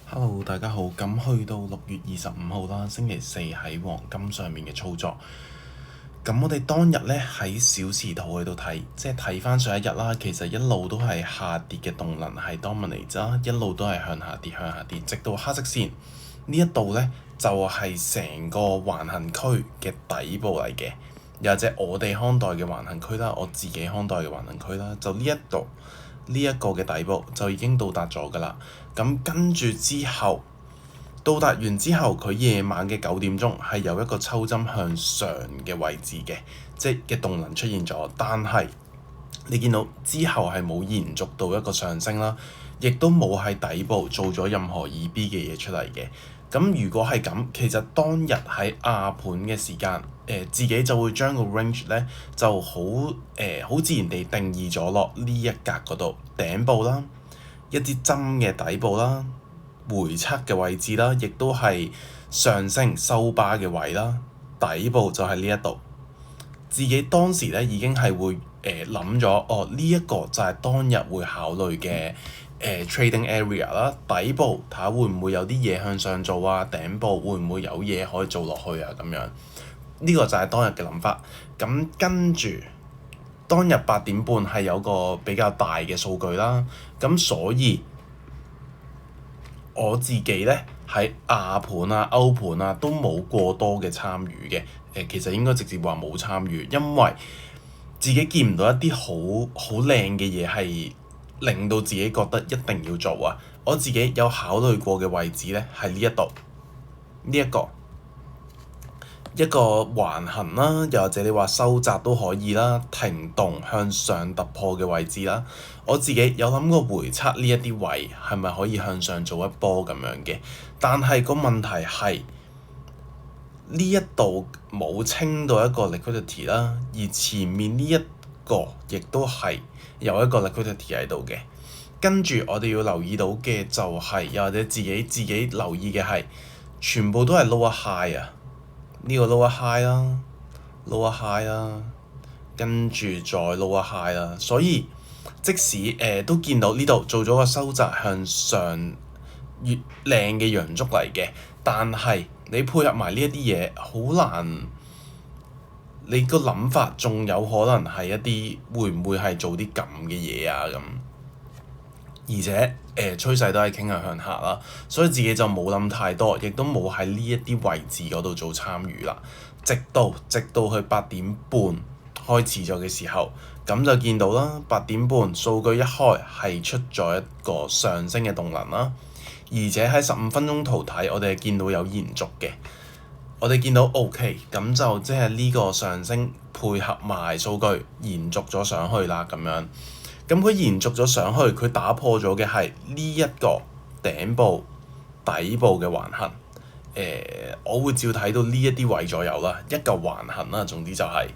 Hello，大家好。咁去到6月25號啦，星期四喺黃金上面嘅操作。咁我哋當日呢喺小時圖去度睇，即係睇翻上一日啦。其實一路都係下跌嘅動能係 dominate 啦，一路都係向下跌，直到黑色線呢一度呢，就係成個橫行區嘅底部嚟嘅，又或者我哋看待嘅橫行區啦，我自己看待嘅橫行區啦，就呢一度。呢一個嘅底部就已經到達咗㗎啦。咁跟住之後到達完之後，佢夜晚嘅9點鐘係有一個抽針向上嘅位置嘅，即係嘅動能出現咗。但係你見到之後係冇延續到一個上升啦，亦都冇喺底部做咗任何2B 嘅嘢出嚟嘅。咁如果係咁，其實當日喺亞盤嘅時間，自己就會將個 range 咧就好自然地定義咗落呢一格嗰度頂部啦，一啲針嘅底部啦，回測嘅位置啦，亦都係上升收巴嘅位啦，底部就係呢一度。自己當時咧已經係會諗咗，呢一個就係當日會考慮嘅trading area 啦，底部睇下會唔會有啲嘢向上做啊，頂部會唔會有嘢可以做落去啊咁樣。呢個就係當日嘅諗法。咁跟住當日8點半係有個比較大嘅數據啦，咁所以我自己咧喺亞盤啊、歐盤啊都冇過多嘅參與嘅。其實應該直接話冇參與，因為自己見唔到一啲好靚嘅嘢係令到自己覺得一定要做啊。我自己有考慮過嘅位置咧係呢一度，呢一個橫行啦，又或者你話收窄都可以啦，停動向上突破嘅位置啦。我自己有諗過回測呢一啲位係咪可以向上做一波咁樣嘅，但係個問題係呢一度冇清到一個 liquidity 啦，而前面呢一個亦都係有一個 liquidity 喺度嘅。跟住我哋要留意到嘅就係，又或者自己留意嘅係，全部都係 lower high 啊。呢個 lower high 啦，lower high 啦，跟住再 lower high 啦，所以即使都見到呢度做咗個收窄向上越靚嘅陽燭嚟嘅，但係你配合埋呢一啲嘢，好難。你個諗法仲有可能係一啲會唔會係做啲咁嘅嘢啊咁，而且趨勢都係傾向下啦，所以自己就冇諗太多，亦都冇喺呢一啲位置嗰度做參與啦。直到去8點半開始咗嘅時候，咁就見到啦。8點半數據一開係出咗一個上升嘅動能啦，而且喺15分鐘圖睇，我哋係見到有延續嘅。我哋見到 OK，咁就即係呢個上升配合埋數據延續咗上去啦咁樣。咁佢延續咗上去，佢打破咗嘅係呢一個頂部底部嘅橫行。我會照睇到呢一啲位左右啦，一嚿橫行啦，總之就係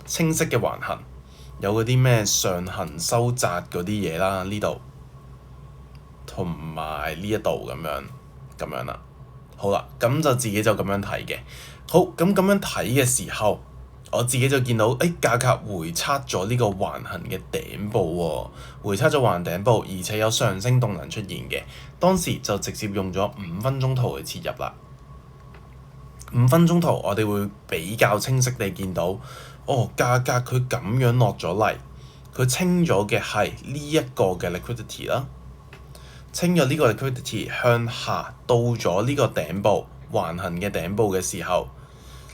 清晰嘅橫行，有嗰啲咩上行收窄嗰啲嘢啦，呢度同埋呢一度咁樣啦。好啦，咁就自己就咁樣睇嘅。好，咁樣睇嘅時候，我自己就見到價格回測咗呢個橫行嘅頂部喎，回測咗橫頂部，而且有上升動能出現嘅。當時就直接用咗5分鐘圖去切入啦。5分鐘圖我哋會比較清晰地見到，價格佢咁樣落咗嚟，佢清咗嘅係呢一個嘅 liquidity 啦。清咗呢個 liquidity 向下到咗呢個頂部橫行嘅頂部嘅時候，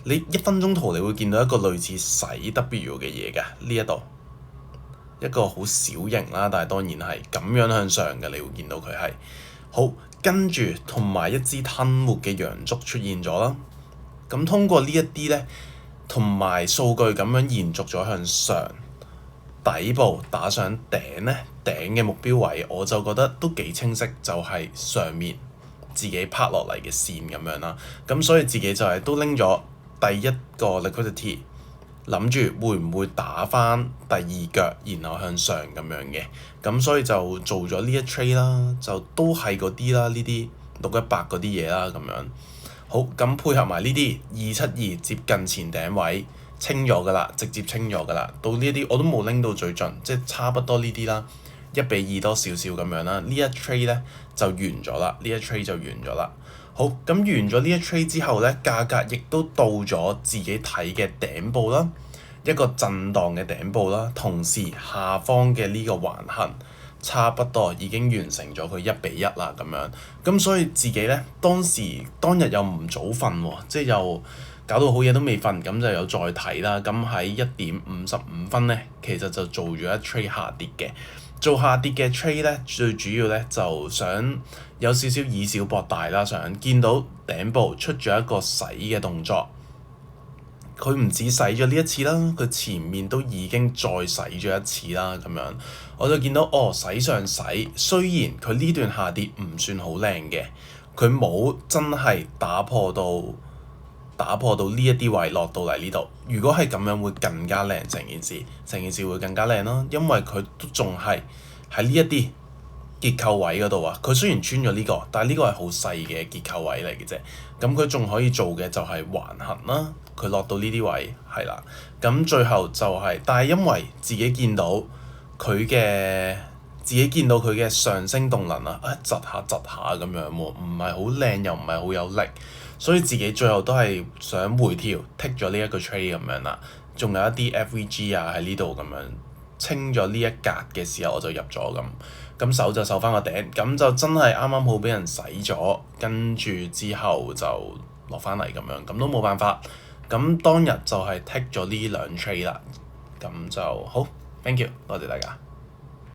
你1分鐘圖你會見到一個類似洗 W 嘅嘢㗎，呢一度一個好小型啦，但係當然係咁樣向上嘅，你會見到佢係好，跟住同埋一支吞沒嘅陽燭出現咗啦。咁通過呢一啲咧，同埋數據咁樣延續咗向上，底部打上頂咧，頂嘅目標位我就覺得都幾清晰，就係上面自己拍落嚟嘅線咁樣啦。咁所以自己就係都拎咗第一個 liquidity，諗住會唔會打返第二腳，然後向上咁樣嘅。咁所以就做咗呢一 trade 啦，就都係嗰啲啦，呢啲618嗰啲嘢啦咁樣。好，咁配合埋呢啲272接近前頂位清咗㗎啦，直接清咗㗎啦。到呢一啲我都冇拎到最盡，即係差不多呢啲啦。1:2多少少咁樣啦。呢一 trade 咧就完咗啦，呢一 trade 就完咗啦。好，咁完咗呢一 trade 之後咧，價格亦都到咗自己睇嘅頂部啦，一個震盪嘅頂部啦，同時下方嘅呢個橫行差不多已經完成咗佢1:1啦咁樣。咁所以自己咧當日又唔早瞓喎，即係又搞到好夜都未瞓，咁就有再睇啦。咁喺1:55咧，其實就做咗一 trade 下跌嘅。做下跌嘅 trade 咧，最主要咧就想有少少以小博大啦，想見到頂部出咗一個洗嘅動作。佢唔止洗咗呢一次啦，佢前面都已經再洗咗一次啦，咁樣我就見到洗上洗，雖然佢呢段下跌唔算好靚嘅，佢冇真係打破到呢一啲位落到嚟呢度。如果係咁樣會更加靚，成件事會更加靚咯，因為佢都仲係喺呢一啲結構位嗰度啊。佢雖然穿咗呢個，但係呢個係好細嘅結構位嚟嘅啫。咁佢仲可以做嘅就係橫行啦。佢落到呢啲位係啦，咁最後就係，但係因為自己見到佢嘅上升動能啊，窒下咁樣喎，唔係好靚又唔係好有力，所以自己最後都係想回調剔咗呢一個 trade 咁樣啦。仲有一啲 FVG 啊喺呢度咁樣清咗呢一格嘅時候我就入咗咁手就收翻個頂，咁就真係啱啱好俾人洗咗，跟住之後就落翻嚟咁樣，咁都冇辦法。咁當日就係剔咗呢兩 trade 啦，咁就好，thank you，多謝大家。